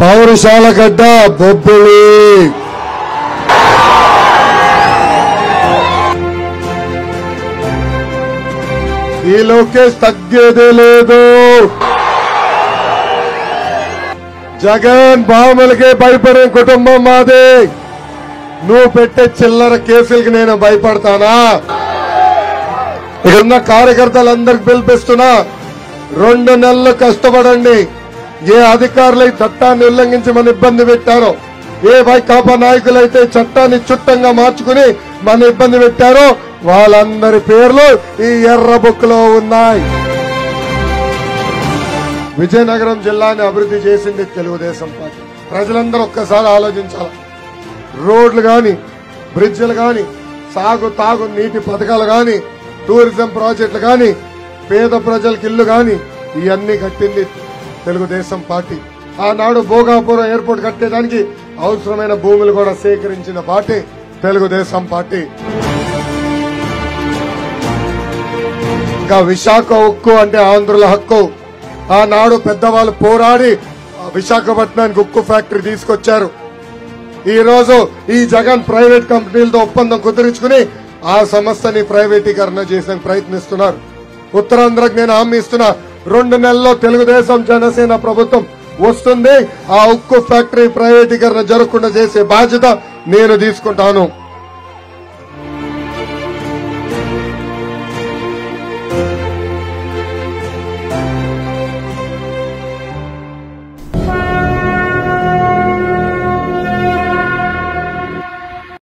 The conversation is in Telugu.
పౌరశాల గడ్డ బొబ్బిలి ఈ లోకేష్ తగ్గేదే లేదు. జగన్ బాములకే భయపడే కుటుంబం మాది. నువ్వు పెట్టే చిల్లర కేసులకి నేను భయపడతానా? ఇక్కడున్న కార్యకర్తలందరికి పిలిపిస్తున్నా, 2 నెలలు కష్టపడండి. ఏ అధికారులు చట్టాన్ని ఉల్లంఘించి మన ఇబ్బంది పెట్టారో, ఏ వైకాపా నాయకులైతే చట్టాన్ని చుట్టంగా మార్చుకుని మన ఇబ్బంది పెట్టారో వాళ్ళందరి పేర్లు ఈ ఎర్ర బుక్ లో ఉన్నాయి. విజయనగరం జిల్లాని అభివృద్ధి చేసింది తెలుగుదేశం పార్టీ. ప్రజలందరూ ఒక్కసారి ఆలోచించాలి. రోడ్లు గాని, బ్రిడ్జిలు గాని, తాగు నీటి పథకాలు గాని, టూరిజం ప్రాజెక్టులు గాని, పేద ప్రజలకు ఇల్లు గాని ఇవన్నీ కట్టింది తెలుగుదేశం పార్టీ. ఆనాడు భోగాపురం ఎయిర్పోర్ట్ కట్టేదానికి అవసరమైన భూములు కూడా సేకరించిన పార్టీ తెలుగుదేశం పార్టీ. ఇంకా విశాఖ ఉక్కు అంటే ఆంధ్రుల హక్కు. ఆనాడు పెద్దవాళ్ళు పోరాడి విశాఖపట్నానికి ఉక్కు ఫ్యాక్టరీ తీసుకొచ్చారు. ఈ రోజు ఈ జగన్ ప్రైవేట్ కంపెనీలతో ఒప్పందం కుదుర్చుకుని ఆ సంస్థని ప్రైవేటీకరణ చేసేందుకు ప్రయత్నిస్తున్నారు. ఉత్తరాంధ్రకు నేను హామీ ఇస్తున్నా, 2 నెలల్లో తెలుగుదేశం జనసేన ప్రభుత్వం వస్తుంది. ఆ ఉక్కు ఫ్యాక్టరీ ప్రైవేటీకరణ జరగకుండా చేసే బాధ్యత నేను తీసుకుంటాను.